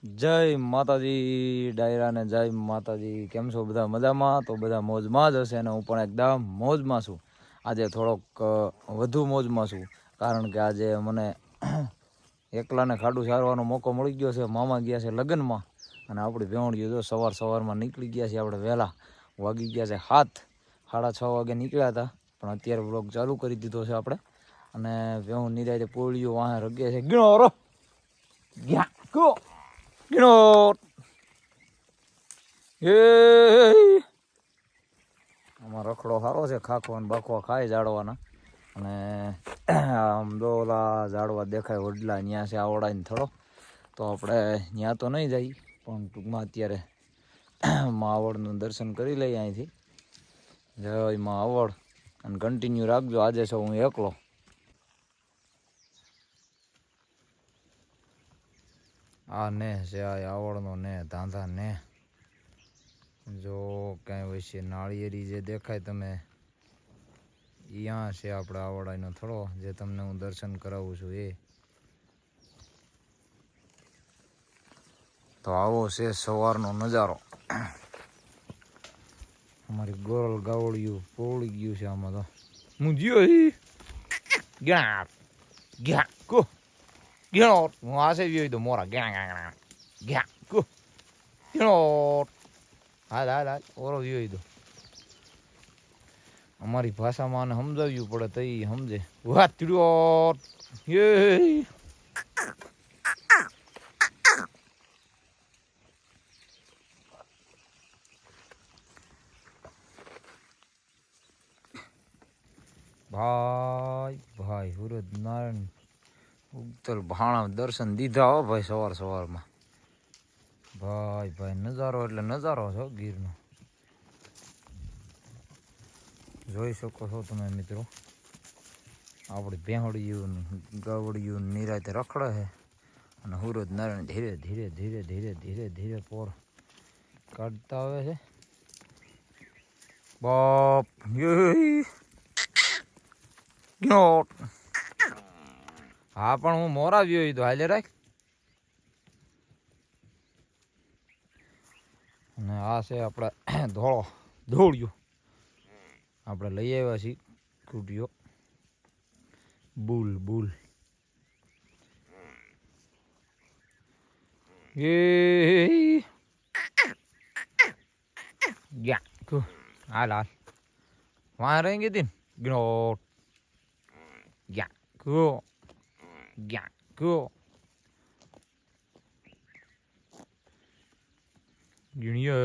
જય માતાજી ડાયરા ને જય માતાજી. કેમ છો બધા? મજામાં? તો બધા મોજમાં જ હશે અને હું પણ એકદમ મોજમાં છું. આજે થોડોક વધુ મોજમાં છું કારણ કે આજે મને એકલાને ખાડું સારવાનો મોકો મળી ગયો છે. મામા ગયા છે લગ્નમાં અને આપણી ભેવણીઓ જો સવારમાં નીકળી ગયા છે. આપણે વહેલા વાગી ગયા છે 7, 6:30 વાગે નીકળ્યા હતા, પણ અત્યારે વ્લોગ ચાલુ કરી દીધો છે આપણે. અને ભેવું નિરાયતે પોળીઓ વાહે રગે છે. ગીણો રો ગયા કો ગીણો એ આમાં રખડો સારો છે. ખાખો અને બાખવા ખાય ઝાડવાના. અને આમ દોલા ઝાડવા દેખાય વડલા ત્યાં છે આવડાને થોડો, તો આપણે ત્યાં તો નહીં જઈએ પણ ટૂંકમાં અત્યારે મા આવડનું દર્શન કરી લઈએ અહીંથી. જય મા આવડ. અને કન્ટિન્યુ રાખજો. આજે છો હું એકલો. આ ને છે આ આવડનો ને ધાંધા ને જો ક્યાંય હોય છે નાળિયેરી જે દેખાય તમે અહીંયા છે આપણે આવડાનો થોડો, જે તમને હું દર્શન કરાવું છું એ. તો આવો છે સવારનો નજારો. અમારી ગોરલ ગાવડિયું પોળી ગયું છે આમાં તો. હું જીઓ ગયા ગયા કો ગેણો હું આશે વ્યો તો મોરા ગયા ગયા કો ગેણો હાલ ઓરો વ્યો તો. અમારી ભાષામાં આને સમજાવવું પડે તો એ સમજે. વાત તીડ્યો એ ભાઈ સુરત નારાયણ ઉગતલ ભાણા દર્શન દીધા હો ભાઈ સવારમાં. ભાઈ નજારો એટલે નજારો છો ગીરનો. જોઈ શકો છો તમે મિત્રો. આપણી ભેહડિયું ગાવડિયું નિરાતે રખડે છે અને સુરત નારાયણ ધીરે ધીરે ધીરે ધીરે ધીરે ધીરે પોર કાઢતા આવે છે. બાપ હા પણ હું મોરા વ્યો તો હાલે રાખ. અને આ છે આપણે દોડ્યું આપણે લઈ આવ્યા છીએ કુટીઓ બુલ એ ગયા હાલ વहाँ रहेंगे दिन ग्रोट ગયા ગીણ્યો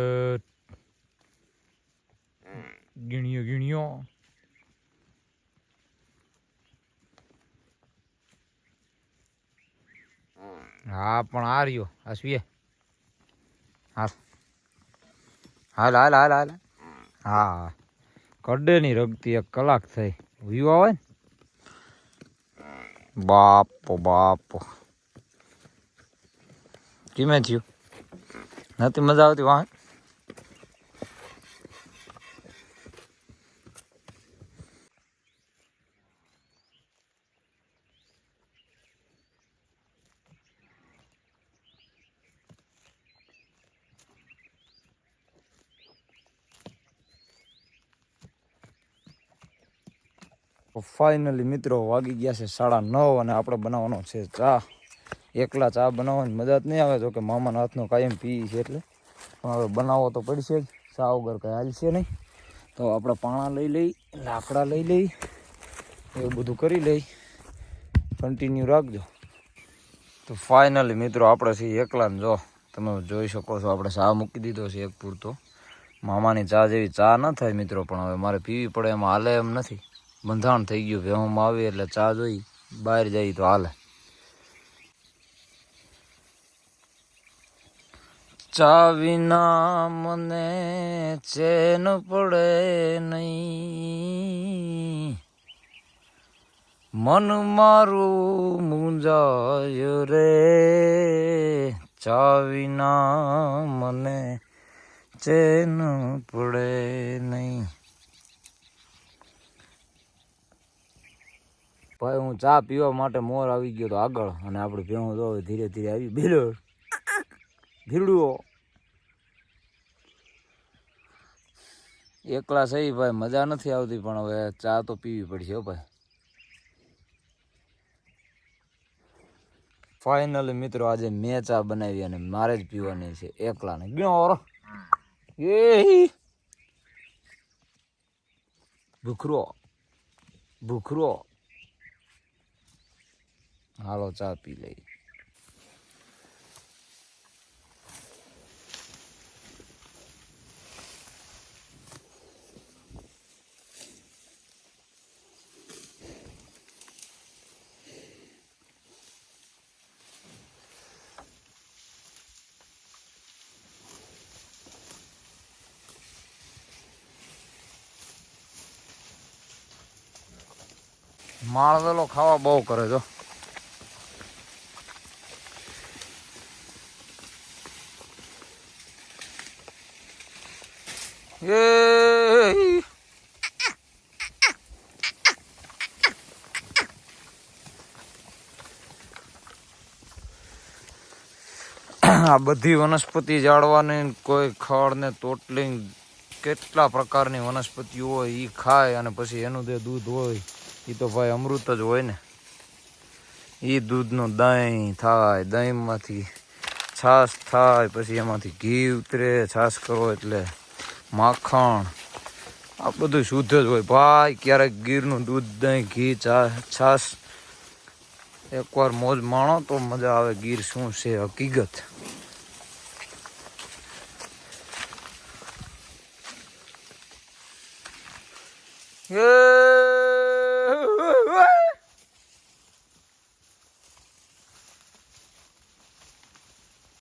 હા પણ આ રહ્યો હસવીએ હાલ હા કડે ની રગતી 1 કલાક થઈ વ્યૂ આવે ને. બાપો કેમે થયું? નથી મજા આવતી વાહ? ફાઇનલી મિત્રો વાગી ગયા છે 9:30 અને આપણે બનાવવાનો છે ચા. એકલા ચા બનાવવાની મજા જ નહીં આવે, જો કે મામાના હાથનો કાયમ પી છે એટલે. પણ હવે બનાવવો તો પડશે જ, ચા વગર કાંઈ હાલશે નહીં. તો આપણે પાણા લઈ લઈ, લાકડા લઈ લઈ, એવું બધું કરી લઈ. કન્ટિન્યુ રાખજો. તો ફાઇનલી મિત્રો આપણે છીએ એકલા ને. જો તમે જોઈ શકો છો આપણે ચા મૂકી દીધો છે એક પૂરતો. મામાની ચા જેવી ચા ન થાય મિત્રો, પણ હવે મારે પીવી પડે, એમાં હાલે એમ નથી. બંધાણ થઈ ગયું. ભેહુંમાં આવી એટલે ચા જોઈ, બહાર જઈ તો હાલે. ચા વિના મને ચેન પડે નહીં, મન મારું મૂંઝાય રે, ચા વિના મને ચેન પડે નહીં. ભાઈ હું ચા પીવા માટે મોર આવી ગયો તો આગળ, અને આપણે ભેહું તો ધીરે ધીરે આવી બેલો ભીડુઓ એકલા સહી ભાઈ, મજા નથી આવતી, પણ હવે ચા તો પીવી પડશે હો ભાઈ. ફાઇનલી મિત્રો આજે મેં ચા બનાવી અને મારે જ પીવાની છે એકલાને. એ ભૂખરો ભૂખરો, હાલો ચા પી લઈ. માળવેલો ખાવા બહુ કરે જો. એ આ બધી વનસ્પતિ જાળવાની, કોઈ ખડ ને તોટલી કેટલા પ્રકારની વનસ્પતિઓ હોય એ ખાય અને પછી એનું જે દૂધ હોય એ તો ભાઈ અમૃત જ હોય ને. એ દૂધનું દહીં થાય, દહીંમાંથી છાશ થાય, પછી એમાંથી ઘી ઉતરે, છાશ કરો એટલે માખણ, આ બધું શુદ્ધ જ હોય ભાઈ. ક્યારેક ગીરનું દૂધ, દહીં, ઘી, છાશ એકવાર મોજ માણો તો મજા આવે. ગીર શું છે હકીકત. એ